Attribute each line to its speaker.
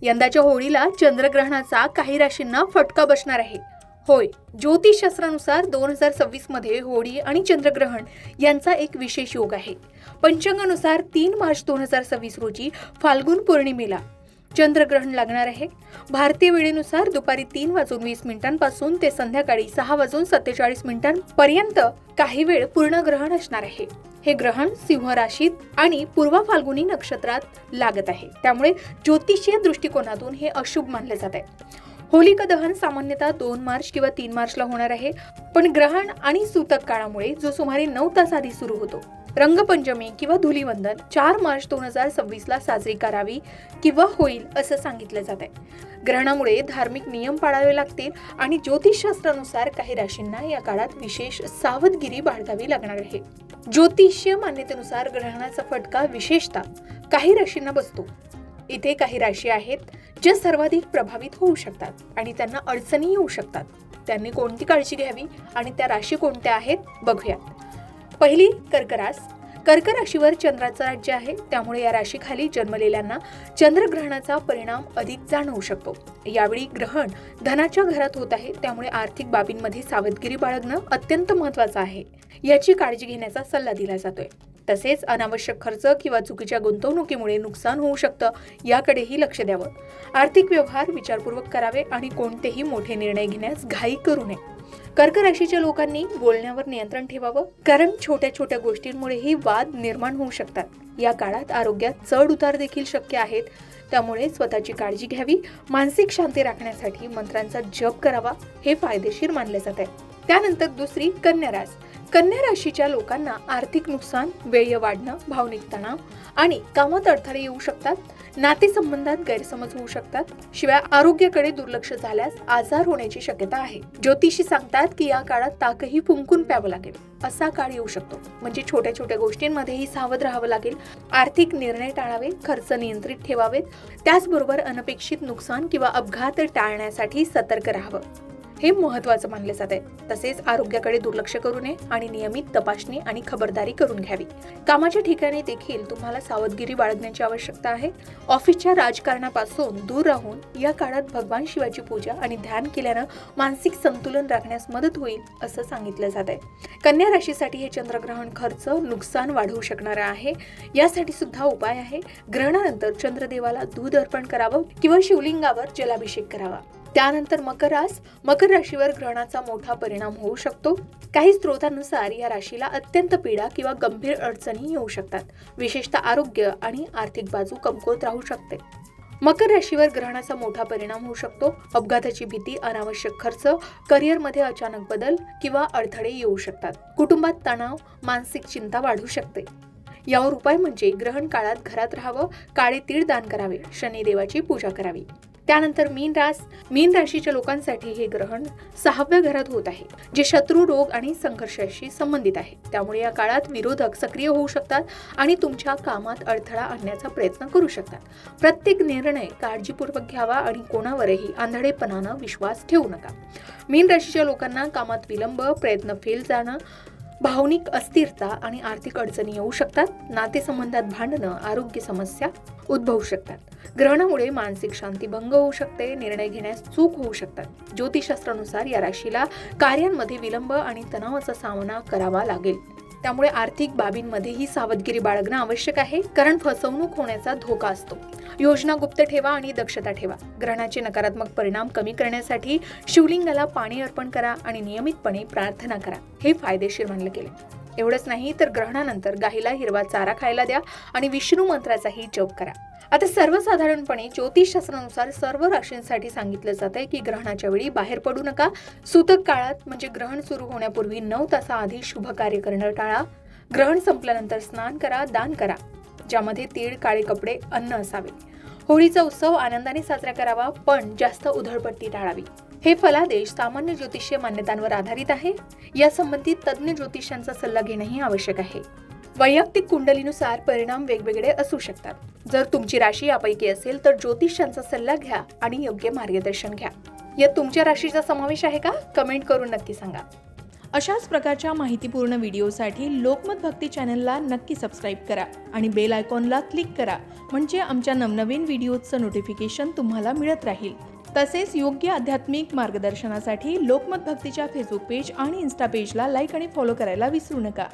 Speaker 1: यंदाच्या होळीला चंद्रग्रहणाचा काही राशींना फटका बसणार आहे. होय, ज्योतिषशास्त्रानुसार 2026 मध्ये होळी आणि चंद्रग्रहण यांचा एक विशेष योग आहे. पंचांगानुसार 3 मार्च 2026 रोजी फाल्गुन पौर्णिमेला चंद्रग्रहण लागणार आहे. भारतीय वेळेनुसार दुपारी 3:20 पासून ते संध्याकाळी 6:47 पर्यंत काही वेळ पूर्ण ग्रहण असणार आहे. हे ग्रहण सिंह राशीत आणि पूर्व फाल्गुनी नक्षत्रात लागत आहे. त्यामुळे ज्योतिषीय दृष्टिकोनातून हे अशुभ मानले जात आहे. होलिका दहन सामान्यतः 2 मार्च किंवा 3 मार्चला होणार आहे, पण ग्रहण आणि सूतक काळामुळे जो सुमारे 9 तास आधी सुरू होतो. रंगपंचमी किंवा धुलीवंदन 4 मार्च 2026 ला साजरी करावी किंवा होईल असं सांगितलं जात आहे. ग्रहणामुळे धार्मिक नियम पाळावे लागतील आणि ज्योतिषशास्त्रानुसार काही राशींना या काळात विशेष सावधगिरी बाळगावी लागणार आहे. ज्योतिषीय मान्यतेनुसार ग्रहणाचा फटका विशेषतः काही राशींना बसतो. इथे काही राशी आहेत ज्या सर्वाधिक प्रभावित होऊ शकतात आणि त्यांना अडचणी येऊ शकतात. त्यांनी कोणती काळजी घ्यावी आणि त्या राशी कोणत्या आहेत बघूयात. पहिली कर्क रास. कर्क राशीवर चंद्राचं राज्य आहे, त्यामुळे या राशीखाली जन्मलेल्यांना चंद्रग्रहणाचा परिणाम अधिक जाणवू शकतो. यावेळी ग्रहण धनाच्या घरात होत आहे, त्यामुळे आर्थिक बाबींमध्ये सावधगिरी बाळगणं अत्यंत महत्त्वाचं आहे. याची काळजी घेण्याचा सल्ला दिला जातोय. तसेच अनावश्यक खर्च किंवा चुकीच्या गुंतवणुकीमुळे नुकसान होऊ शकतं, याकडेही लक्ष द्यावं. आर्थिक व्यवहार विचारपूर्वक करावे आणि कोणतेही मोठे निर्णय घेण्यास घाई करू नये. कर्क राशीच्या लोकांनी बोलण्यावर नियंत्रण ठेवावं, कारण छोट्या छोट्या गोष्टींमुळेही वाद निर्माण होऊ शकतात. या काळात आरोग्यात चढ उतार देखील शक्य आहेत, त्यामुळे स्वतःची काळजी घ्यावी. मानसिक शांती राखण्यासाठी मंत्रांचा जप करावा, हे फायदेशीर मानले जाते. त्यानंतर दुसरी कन्या रास. कन्या राशीच्या लोकांना आर्थिक नुकसान, व्यय वाढणं, भावनिक तणाव आणि कामात अडथळे येऊ शकतात. नातेसंबंधात गैरसमज होऊ शकतात. शिवाय आरोग्याकडे दुर्लक्ष झाल्यास आजार होण्याची शक्यता आहे. ज्योतिषी सांगतात की या काळात ताकही फुंकून प्यावं लागेल, असा काळ येऊ शकतो. म्हणजे छोट्या छोट्या गोष्टींमध्येही सावध राहावं लागेल. आर्थिक निर्णय टाळावे, खर्च नियंत्रित ठेवावेत. त्याचबरोबर अनपेक्षित नुकसान किंवा अपघात टाळण्यासाठी सतर्क राहावं, हे महत्त्वाचं मानले जाते. तसेच आरोग्याकडे दुर्लक्ष करू नये आणि नियमित तपासणी आणि खबरदारी करून घ्यावी. कामाच्या ठिकाणी देखील तुम्हाला सावधगिरी बाळगण्याची आवश्यकता आहे. ऑफिसच्या राजकारणापासून दूर राहून या काळात भगवान शिवाची पूजा आणि ध्यान केल्यानं मानसिक संतुलन राखण्यास मदत होईल असं सांगितलं जात आहे. कन्या राशीसाठी हे चंद्रग्रहण खर्च, नुकसान वाढवू शकणार आहे. यासाठी सुद्धा उपाय आहे. ग्रहणानंतर चंद्रदेवाला दूध अर्पण करावं किंवा शिवलिंगावर जलाभिषेक करावा. त्यानंतर मकर रास. मकर राशीवर ग्रहणाचा मोठा परिणाम होऊ शकतो. काही स्रोतांनुसार या राशीला अत्यंत पीडा किंवा गंभीर अडचणी येऊ शकतात. विशेषतः आरोग्य आणि आर्थिक बाजू कमकुवत राहू शकते. मकर राशीवर ग्रहणाचा मोठा परिणाम होऊ शकतो. अपघाताची भीती, अनावश्यक खर्च, करिअरमध्ये अचानक बदल किंवा अडथळे येऊ शकतात. कुटुंबात तणाव, मानसिक चिंता वाढू शकते. यावर उपाय म्हणजे ग्रहण काळात घरात राहावं, काळे तीळ दान करावे, शनिदेवाची पूजा करावी. त्यानंतर मीन रास. मीन राशीच्या लोकांसाठी हे ग्रहण 6व्या घरात होत आहे, जे शत्रू, रोग आणि संघर्षाशी संबंधित आहे. त्यामुळे या काळात विरोधक सक्रिय होऊ शकतात आणि तुमच्या कामात अडथळा आणण्याचा प्रयत्न करू शकतात. प्रत्येक निर्णय काळजीपूर्वक घ्यावा आणि कोणावरही आंधळेपणानं विश्वास ठेवू नका. मीन राशीच्या लोकांना कामात विलंब, प्रयत्न फेल जाणं, भावनिक अस्थिरता आणि आर्थिक अडचणी येऊ शकतात. नातेसंबंधात भांडणं, आरोग्य समस्या उद्भवू शकतात. ग्रहणामुळे मानसिक शांती भंग होऊ शकते. निर्णय घेण्यास चूक होऊ शकतात. ज्योतिषशास्त्रानुसार या राशीला कार्यांमध्ये विलंब आणि तणावाचा सामना करावा लागेल. त्यामुळे आर्थिक बाबींमध्येही सावधगिरी बाळगणं आवश्यक आहे, कारण फसवणूक होण्याचा धोका असतो. योजना गुप्त ठेवा आणि दक्षता ठेवा. ग्रहणाचे नकारात्मक परिणाम कमी करण्यासाठी शिवलिंगाला पाणी अर्पण करा आणि नियमितपणे प्रार्थना करा, हे फायदेशीर मानले गेले. एवढंच नाही तर ग्रहणानंतर गाईला हिरवा चारा खायला द्या आणि विष्णू मंत्राचाही जप करा. आता सर्वसाधारणपणे ज्योतिषशास्त्रानुसार सर्व राशींसाठी सांगितलं जातंय की ग्रहणाच्या वेळी बाहेर पडू नका. सूतक काळात म्हणजे ग्रहण सुरू होण्यापूर्वी 9 तासाआधी शुभ कार्य करणं टाळा. ग्रहण संपल्यानंतर स्नान करा, दान करा, ज्यामध्ये तीळ, काळे कपडे, अन्न असावे. होळीचा उत्सव आनंदाने साजरा करावा, पण जास्त उधळपट्टी टाळावी. हे फलादेश सामान्य ज्योतिषीय मान्यतांवर आधारित आहे. या संबंधित तज्ञ ज्योतिषांचा सल्ला घेणंही आवश्यक आहे. वैयक्तिक कुंडलीनुसार परिणाम वेगवेगळे असू शकतात. जर तुमची राशी यापैकी असेल तर ज्योतिषांचा सल्ला घ्या आणि योग्य मार्गदर्शन घ्या. यात तुमच्या राशीचा समावेश आहे का? कमेंट करून नक्की सांगा. अशाच प्रकारच्या माहितीपूर्ण व्हिडिओसाठी लोकमत भक्ती चॅनलला नक्की सबस्क्राईब करा आणि बेल आयकॉनला क्लिक करा, म्हणजे आमच्या नवनवीन व्हिडिओचं नोटिफिकेशन तुम्हाला मिळत राहील। तसेच योग्य आध्यात्मिक मार्गदर्शनासाठी लोकमत भक्तीच्या फेसबुक पेज आणि इन्स्टा पेजला लाईक आणि फॉलो करायला विसरू नका।